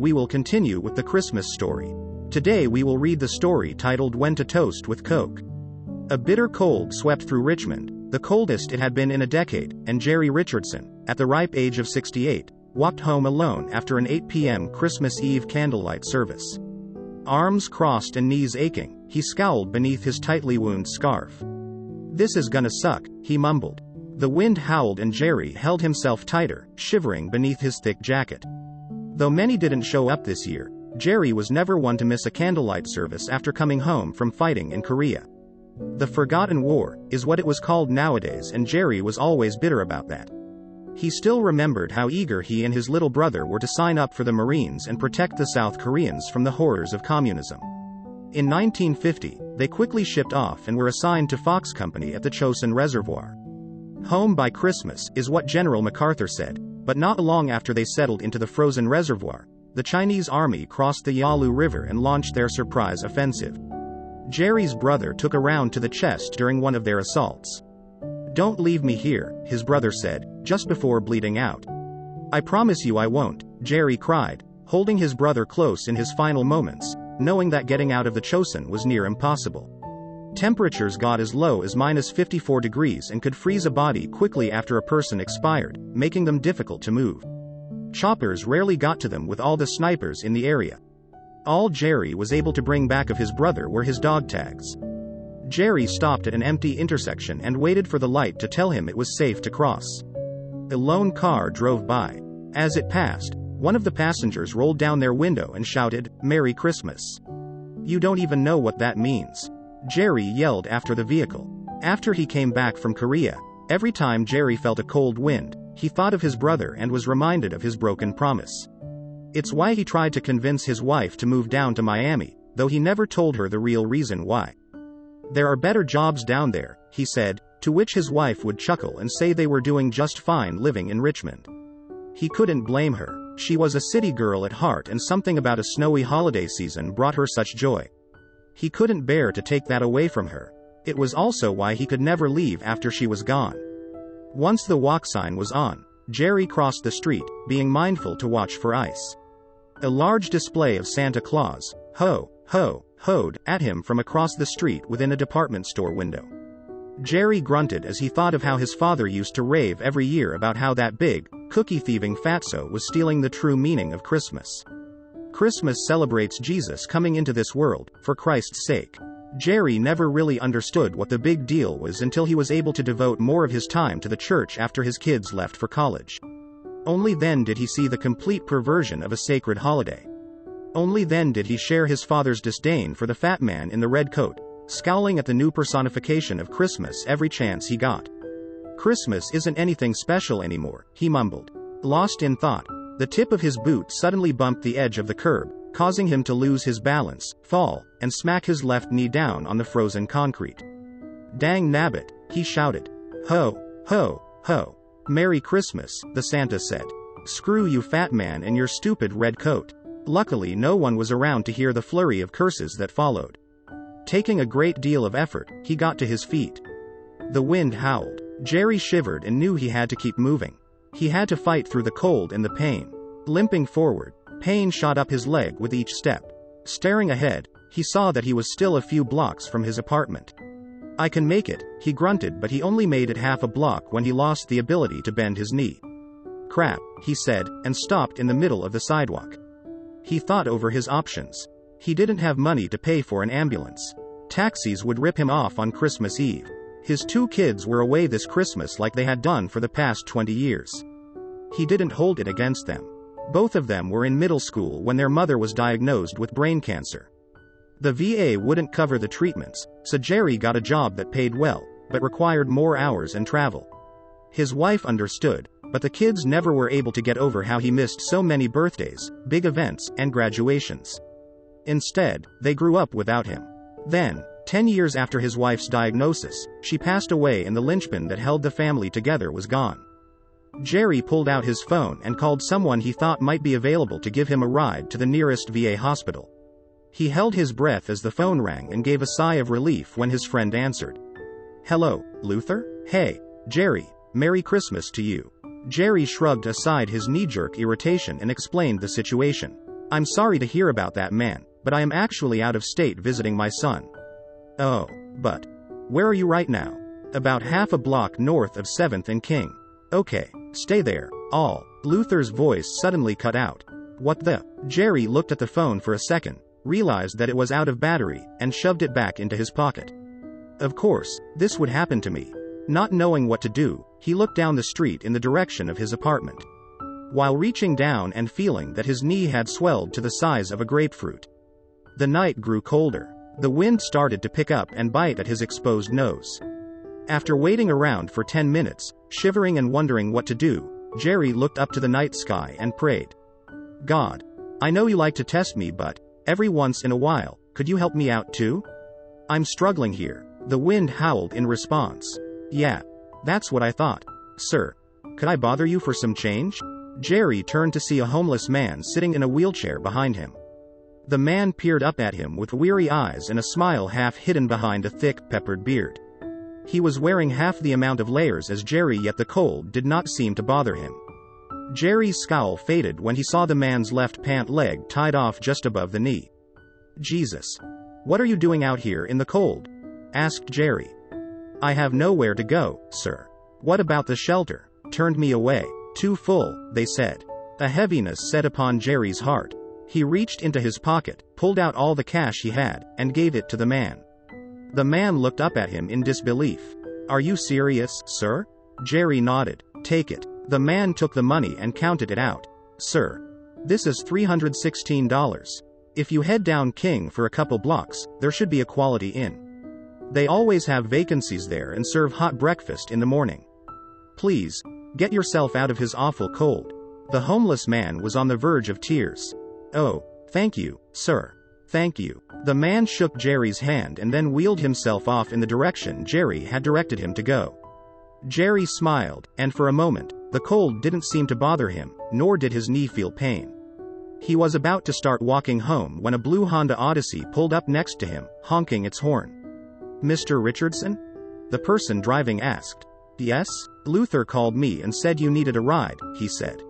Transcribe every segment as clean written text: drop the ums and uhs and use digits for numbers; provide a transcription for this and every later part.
we will continue with the Christmas story. Today we will read the story titled When to Toast with Coke. A bitter cold swept through Richmond, the coldest it had been in a decade, and Jerry Richardson, at the ripe age of 68, walked home alone after an 8 p.m. Christmas Eve candlelight service. Arms crossed and knees aching, he scowled beneath his tightly wound scarf. "This is gonna suck," he mumbled. The wind howled and Jerry held himself tighter, shivering beneath his thick jacket. Though many didn't show up this year, Jerry was never one to miss a candlelight service after coming home from fighting in Korea. The Forgotten War is what it was called nowadays, and Jerry was always bitter about that. He still remembered how eager he and his little brother were to sign up for the Marines and protect the South Koreans from the horrors of communism. In 1950, they quickly shipped off and were assigned to Fox Company at the Chosin Reservoir. Home by Christmas is what General MacArthur said, but not long after they settled into the frozen reservoir, the Chinese army crossed the Yalu River and launched their surprise offensive. Jerry's brother took a round to the chest during one of their assaults. "Don't leave me here," his brother said, just before bleeding out. "I promise you I won't," Jerry cried, holding his brother close in his final moments, knowing that getting out of the Chosin was near impossible. Temperatures got as low as -54 degrees and could freeze a body quickly after a person expired, making them difficult to move. Choppers rarely got to them with all the snipers in the area. All Jerry was able to bring back of his brother were his dog tags. Jerry stopped at an empty intersection and waited for the light to tell him it was safe to cross. A lone car drove by. As it passed, one of the passengers rolled down their window and shouted, "Merry Christmas." "You don't even know what that means," Jerry yelled after the vehicle. After he came back from Korea, every time Jerry felt a cold wind, he thought of his brother and was reminded of his broken promise. It's why he tried to convince his wife to move down to Miami, though he never told her the real reason why. "There are better jobs down there," he said, to which his wife would chuckle and say they were doing just fine living in Richmond. He couldn't blame her. She was a city girl at heart, and something about a snowy holiday season brought her such joy. He couldn't bear to take that away from her. It was also why he could never leave after she was gone. Once the walk sign was on, Jerry crossed the street, being mindful to watch for ice. A large display of Santa Claus, hoed at him from across the street within a department store window. Jerry grunted as he thought of how his father used to rave every year about how that big, cookie-thieving fatso was stealing the true meaning of Christmas. Christmas celebrates Jesus coming into this world, for Christ's sake. Jerry never really understood what the big deal was until he was able to devote more of his time to the church after his kids left for college. Only then did he see the complete perversion of a sacred holiday. Only then did he share his father's disdain for the fat man in the red coat, scowling at the new personification of Christmas every chance he got. "Christmas isn't anything special anymore," he mumbled. Lost in thought, the tip of his boot suddenly bumped the edge of the curb, causing him to lose his balance, fall, and smack his left knee down on the frozen concrete. "Dang nabbit," he shouted. "Ho, ho, ho. Merry Christmas," the Santa said. "Screw you, fat man, and your stupid red coat." Luckily no one was around to hear the flurry of curses that followed. Taking a great deal of effort, he got to his feet. The wind howled. Jerry shivered and knew he had to keep moving. He had to fight through the cold and the pain. Limping forward, pain shot up his leg with each step. Staring ahead, he saw that he was still a few blocks from his apartment. "I can make it," he grunted, but he only made it half a block when he lost the ability to bend his knee. "Crap," he said, and stopped in the middle of the sidewalk. He thought over his options. He didn't have money to pay for an ambulance. Taxis would rip him off on Christmas Eve. His 2 kids were away this Christmas like they had done for the past 20 years. He didn't hold it against them. Both of them were in middle school when their mother was diagnosed with brain cancer. The VA wouldn't cover the treatments, so Jerry got a job that paid well, but required more hours and travel. His wife understood, but the kids never were able to get over how he missed so many birthdays, big events, and graduations. Instead, they grew up without him. Then, 10 years after his wife's diagnosis, she passed away and the linchpin that held the family together was gone. Jerry pulled out his phone and called someone he thought might be available to give him a ride to the nearest VA hospital. He held his breath as the phone rang and gave a sigh of relief when his friend answered. "Hello, Luther? Hey, Jerry, Merry Christmas to you." Jerry shrugged aside his knee-jerk irritation and explained the situation. I'm sorry to hear about that, man, but I am actually out of state visiting my son. Oh, but where are you right now? About half a block north of 7th and King. Okay, stay there. Luther's voice suddenly cut out. What the? Jerry looked at the phone for a second, realized that it was out of battery, and shoved it back into his pocket. Of course, this would happen to me. Not knowing what to do, he looked down the street in the direction of his apartment. While reaching down and feeling that his knee had swelled to the size of a grapefruit. The night grew colder. The wind started to pick up and bite at his exposed nose. After waiting around for 10 minutes, shivering and wondering what to do, Jerry looked up to the night sky and prayed. God, I know you like to test me, but every once in a while, could you help me out too? I'm struggling here. The wind howled in response. Yeah, that's what I thought. Sir, could I bother you for some change? Jerry turned to see a homeless man sitting in a wheelchair behind him. The man peered up at him with weary eyes and a smile half hidden behind a thick, peppered beard. He was wearing half the amount of layers as Jerry, yet the cold did not seem to bother him. Jerry's scowl faded when he saw the man's left pant leg tied off just above the knee. Jesus. What are you doing out here in the cold? Asked Jerry. I have nowhere to go, sir. What about the shelter? Turned me away. Too full, they said. A heaviness set upon Jerry's heart. He reached into his pocket, pulled out all the cash he had, and gave it to the man. The man looked up at him in disbelief. Are you serious, sir? Jerry nodded. Take it. The man took the money and counted it out. Sir, this is $316. If you head down King for a couple blocks, there should be a Quality Inn. They always have vacancies there and serve hot breakfast in the morning. Please, get yourself out of his awful cold. The homeless man was on the verge of tears. Oh, thank you, sir. Thank you. The man shook Jerry's hand and then wheeled himself off in the direction Jerry had directed him to go. Jerry smiled, and for a moment, the cold didn't seem to bother him, nor did his knee feel pain. He was about to start walking home when a blue Honda Odyssey pulled up next to him, honking its horn. Mr. Richardson? The person driving asked. Yes? Luther called me and said you needed a ride, he said.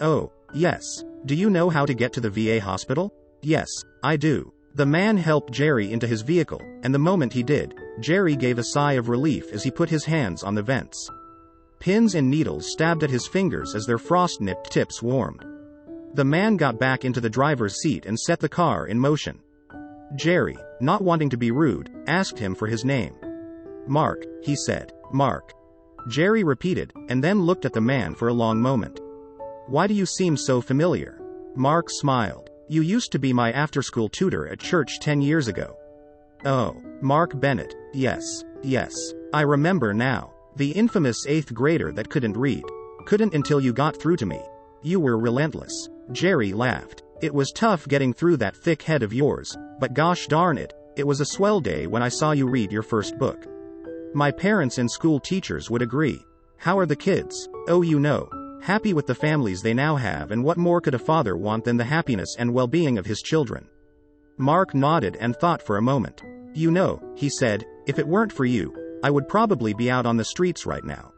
Oh, yes. Do you know how to get to the VA hospital? Yes, I do. The man helped Jerry into his vehicle, and the moment he did, Jerry gave a sigh of relief as he put his hands on the vents. Pins and needles stabbed at his fingers as their frost-nipped tips warmed. The man got back into the driver's seat and set the car in motion. Jerry, not wanting to be rude, asked him for his name. Mark, he said. Mark. Jerry repeated, and then looked at the man for a long moment. Why do you seem so familiar? Mark smiled. You used to be my after-school tutor at church 10 years ago. Oh, Mark Bennett. Yes. I remember now. The infamous 8th grader that couldn't read. Couldn't until you got through to me. You were relentless. Jerry laughed. It was tough getting through that thick head of yours, but gosh darn it, it was a swell day when I saw you read your first book. My parents and school teachers would agree. How are the kids? Oh, you know. Happy with the families they now have, and what more could a father want than the happiness and well-being of his children? Mark nodded and thought for a moment. You know, he said, if it weren't for you, I would probably be out on the streets right now.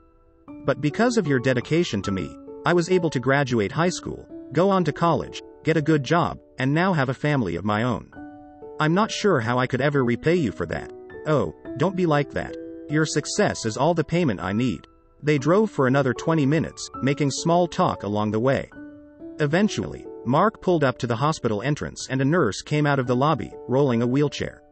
But because of your dedication to me, I was able to graduate high school, go on to college, get a good job, and now have a family of my own. I'm not sure how I could ever repay you for that. Oh, don't be like that. Your success is all the payment I need. They drove for another 20 minutes, making small talk along the way. Eventually, Mark pulled up to the hospital entrance and a nurse came out of the lobby, rolling a wheelchair.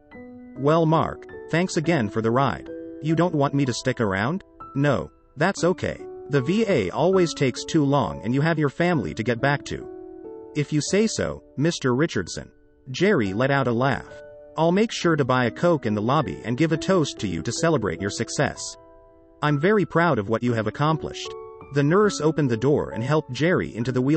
Well, Mark, thanks again for the ride. You don't want me to stick around? No, that's okay. The VA always takes too long and you have your family to get back to. If you say so, Mr. Richardson. Jerry let out a laugh. I'll make sure to buy a Coke in the lobby and give a toast to you to celebrate your success. I'm very proud of what you have accomplished. The nurse opened the door and helped Jerry into the wheelchair.